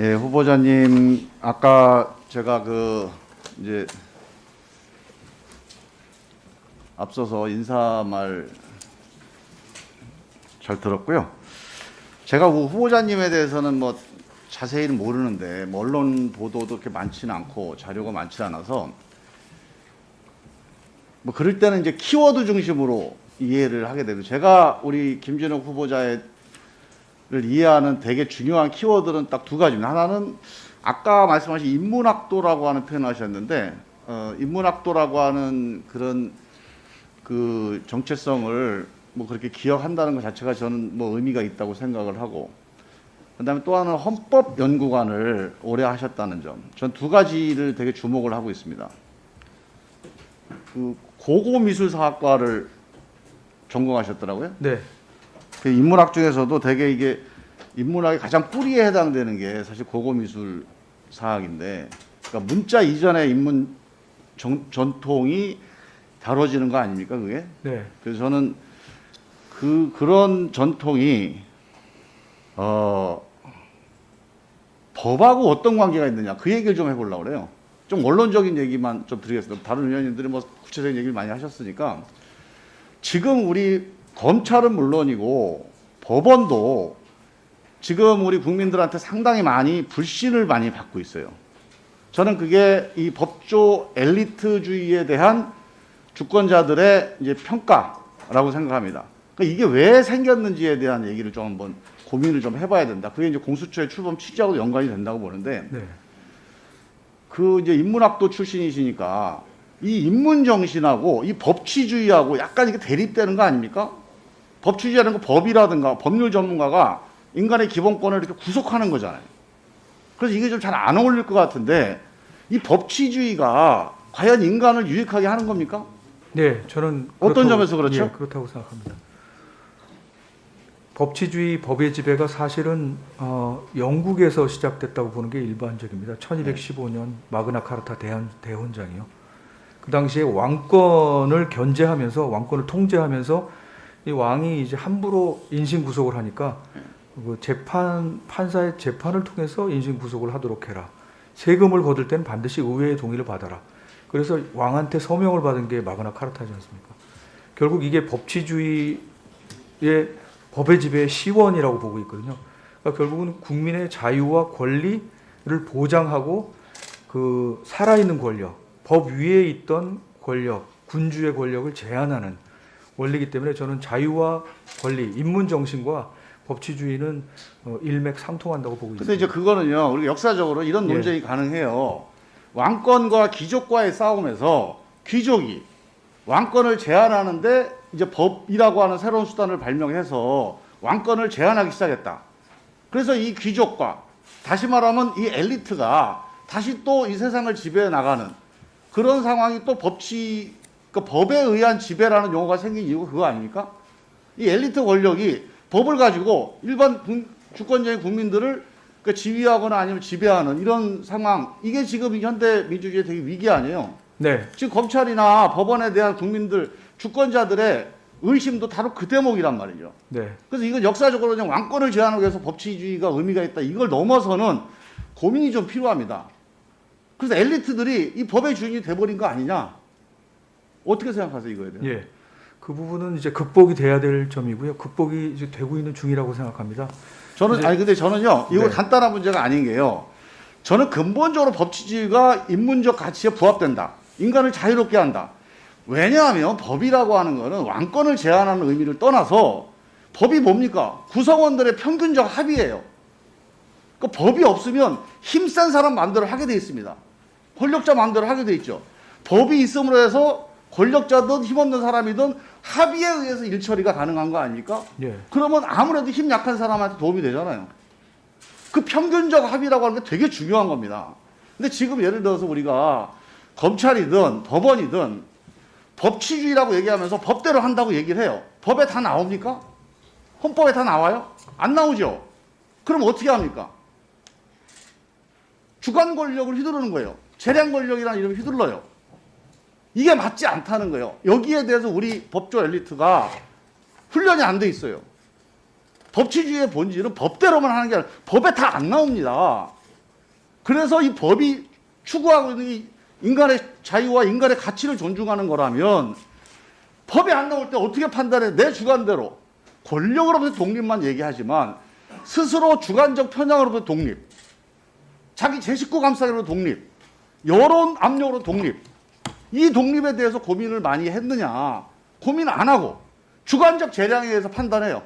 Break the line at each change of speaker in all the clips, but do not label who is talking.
예, 후보자님, 아까 제가 이제 앞서서 인사말 잘 들었고요. 제가 후보자님에 대해서는 뭐 자세히는 모르는데 뭐 언론 보도도 그렇게 많지는 않고 자료가 많지 않아서 뭐 그럴 때는 이제 키워드 중심으로 이해를 하게 되고, 제가 우리 김진욱 후보자를 이해하는 되게 중요한 키워드는 딱 두 가지입니다. 하나는 아까 말씀하신 인문학도라고 하는 표현을 하셨는데, 인문학도라고 하는 그런 그 정체성을 뭐 그렇게 기억한다는 것 자체가 저는 뭐 의미가 있다고 생각을 하고, 그다음에 또 하나는 헌법연구관을 오래 하셨다는 점, 전 두 가지를 되게 주목을 하고 있습니다. 그 고고미술사학과를 전공하셨더라고요.
네.
그 인문학 중에서도 되게 이게 인문학의 가장 뿌리에 해당되는 게 사실 고고미술사학인데, 그러니까 문자 이전의 인문 전통이 다뤄지는 거 아닙니까, 그게?
네.
그래서 저는 그런 전통이 법하고 어떤 관계가 있느냐, 그 얘기를 좀 해보려고 그래요. 좀 원론적인 얘기만 좀 드리겠습니다. 다른 의원님들이 뭐 구체적인 얘기를 많이 하셨으니까. 지금 우리 검찰은 물론이고 법원도 지금 우리 국민들한테 상당히 많이 불신을 많이 받고 있어요. 저는 그게 이 법조 엘리트주의에 대한 주권자들의 이제 평가라고 생각합니다. 그러니까 이게 왜 생겼는지에 대한 얘기를 좀 한번 고민을 좀 해봐야 된다. 그게 이제 공수처의 출범 취지하고 연관이 된다고 보는데,
네.
그 이제 인문학도 출신이시니까 이 인문 정신하고 이 법치주의하고 약간 이게 대립되는 거 아닙니까? 법치주의라는 거 법이라든가 법률 전문가가 인간의 기본권을 이렇게 구속하는 거잖아요. 그래서 이게 좀 잘 안 어울릴 것 같은데, 이 법치주의가 과연 인간을 유익하게 하는 겁니까?
네, 저는
어떤 점에서 그렇죠?
예, 그렇다고 생각합니다. 법치주의, 법의 지배가 사실은 영국에서 시작됐다고 보는 게 일반적입니다. 1215년 마그나 카르타 대헌장이요. 그 당시에 왕권을 견제하면서, 왕권을 통제하면서 이 왕이 이제 함부로 인신 구속을 하니까 그 판사의 재판을 통해서 인신 구속을 하도록 해라. 세금을 거둘 때는 반드시 의회의 동의를 받아라. 그래서 왕한테 서명을 받은 게 마그나 카르타지 않습니까? 결국 이게 법치주의의 법의 지배의 시원이라고 보고 있거든요. 그러니까 결국은 국민의 자유와 권리를 보장하고 그 살아있는 권력, 법 위에 있던 권력, 군주의 권력을 제한하는 원리이기 때문에 저는 자유와 권리, 인문 정신과 법치주의는 일맥상통한다고 보고 있습니다.
근데 이제 그거는요, 우리 역사적으로 이런 논쟁이 가능해요. 왕권과 귀족과의 싸움에서 귀족이 왕권을 제한하는데 이제 법이라고 하는 새로운 수단을 발명해서 왕권을 제한하기 시작했다. 그래서 이 귀족과, 다시 말하면 이 엘리트가 다시 또 이 세상을 지배해 나가는 그런 상황이 또 그러니까 법에 의한 지배라는 용어가 생긴 이유가 그거 아닙니까? 이 엘리트 권력이 법을 가지고 일반 주권적인 국민들을 그러니까 지휘하거나 아니면 지배하는 이런 상황, 이게 지금 현대 민주주의의 되게 위기 아니에요?
네.
지금 검찰이나 법원에 대한 국민들, 주권자들의 의심도 바로 그 대목이란 말이죠.
네.
그래서 이건 역사적으로 그냥 왕권을 제한하기 위해서 법치주의가 의미가 있다, 이걸 넘어서는 고민이 좀 필요합니다. 그래서 엘리트들이 이 법의 주인이 돼버린 거 아니냐? 어떻게 생각하세요, 이거에 대해서?
예. 그 부분은 이제 극복이 돼야 될 점이고요. 극복이 이제 되고 있는 중이라고 생각합니다.
근데 저는요, 이거
네.
간단한 문제가 아닌 게요. 저는 근본적으로 법치주의가 인문적 가치에 부합된다. 인간을 자유롭게 한다. 왜냐하면 법이라고 하는 거는 왕권을 제한하는 의미를 떠나서 법이 뭡니까? 구성원들의 평균적 합의예요. 그러니까 법이 없으면 힘센 사람 마음대로 하게 돼 있습니다. 권력자 마음대로 하게 돼 있죠. 법이 있음으로 해서 권력자든 힘없는 사람이든 합의에 의해서 일처리가 가능한 거 아닙니까?
예.
그러면 아무래도 힘 약한 사람한테 도움이 되잖아요. 그 평균적 합의라고 하는 게 되게 중요한 겁니다. 근데 지금 예를 들어서 우리가 검찰이든 법원이든 법치주의라고 얘기하면서 법대로 한다고 얘기를 해요. 법에 다 나옵니까? 헌법에 다 나와요? 안 나오죠? 그럼 어떻게 합니까? 주관 권력을 휘두르는 거예요. 재량 권력이라는 이름을 휘둘러요. 이게 맞지 않다는 거예요. 여기에 대해서 우리 법조 엘리트가 훈련이 안 돼 있어요. 법치주의의 본질은 법대로만 하는 게 아니라 법에 다 안 나옵니다. 그래서 이 법이 추구하고 있는 이 인간의 자유와 인간의 가치를 존중하는 거라면 법이 안 나올 때 어떻게 판단해? 내 주관대로 권력으로부터 독립만 얘기하지만 스스로 주관적 편향으로부터 독립, 자기 제 식구 감싸기로 독립, 여론 압력으로 독립, 이 독립에 대해서 고민을 많이 했느냐? 고민 안 하고 주관적 재량에 의해서 판단해요.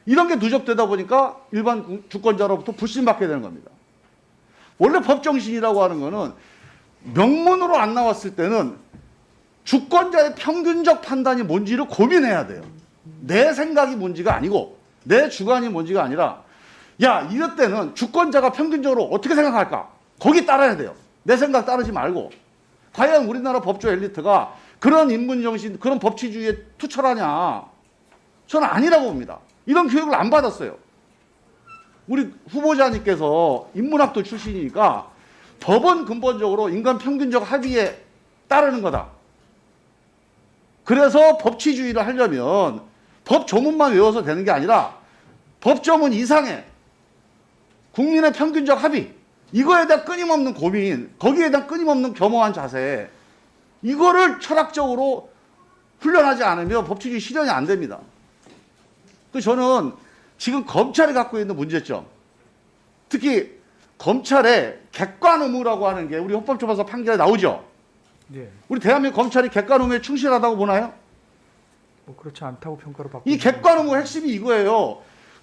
이런 게 누적되다 보니까 일반 주권자로부터 불신받게 되는 겁니다. 원래 법정신이라고 하는 거는 명문으로 안 나왔을 때는 주권자의 평균적 판단이 뭔지를 고민해야 돼요. 내 생각이 뭔지가 아니고 내 주관이 뭔지가 아니라 야, 이럴 때는 주권자가 평균적으로 어떻게 생각할까? 거기 따라야 돼요. 내 생각 따르지 말고. 과연 우리나라 법조 엘리트가 그런 인문정신, 그런 법치주의에 투철하냐? 저는 아니라고 봅니다. 이런 교육을 안 받았어요. 우리 후보자님께서 인문학도 출신이니까 법은 근본적으로 인간 평균적 합의에 따르는 거다. 그래서 법치주의를 하려면 법 조문만 외워서 되는 게 아니라 법 조문 이상의 국민의 평균적 합의, 이거에 대한 끊임없는 고민, 거기에 대한 끊임없는 겸허한 자세, 이거를 철학적으로 훈련하지 않으면 법치주의 실현이 안 됩니다. 그래서 저는 지금 검찰이 갖고 있는 문제점, 특히 검찰의 객관 의무라고 하는 게 우리 헌법재판소 판결에 나오죠.
예.
우리 대한민국 검찰이 객관 의무에 충실하다고 보나요?
뭐 그렇지 않다고 평가를 받고
이 객관 의무 핵심이 이거예요.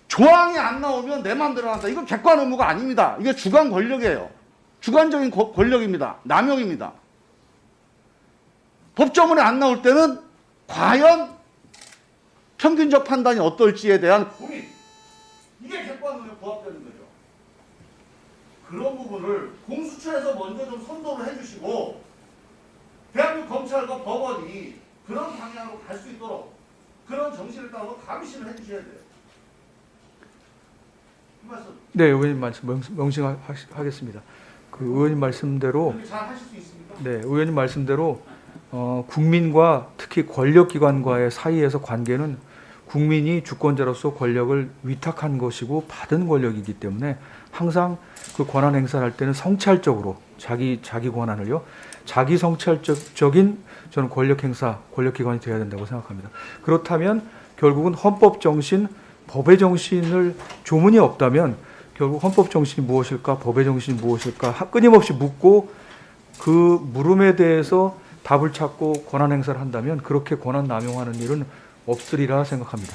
조항이 안 나오면 내 마음대로 한다. 이건 객관 의무가 아닙니다. 이게 주관 권력이에요. 주관적인 권력입니다. 남용입니다. 법조문에 안 나올 때는 과연 평균적 판단이 어떨지에 대한 고민. 이게 객관 의무에 부합되는 거죠. 그런 부분을 공수처에서 먼저 좀 선도를 해주시고 대한민국 검찰과 법원이 그런 방향으로 갈 수 있도록 그런 정신을 따라 감시를 해주셔야 돼요. 그 말씀.
네, 의원님 말씀 명심하겠습니다. 그 의원님 말씀대로
잘 하실 수 있습니까?
네, 의원님 말씀대로 국민과 특히 권력기관과의 사이에서 관계는 국민이 주권자로서 권력을 위탁한 것이고 받은 권력이기 때문에 항상 그 권한 행사를 할 때는 성찰적으로 자기 권한을요, 자기 성찰적인 저는 권력 행사, 권력기관이 되어야 된다고 생각합니다. 그렇다면 결국은 헌법 정신, 법의 정신을 조문이 없다면 결국 헌법 정신이 무엇일까, 법의 정신이 무엇일까 끊임없이 묻고 그 물음에 대해서 답을 찾고 권한 행사를 한다면 그렇게 권한 남용하는 일은 없으리라 생각합니다.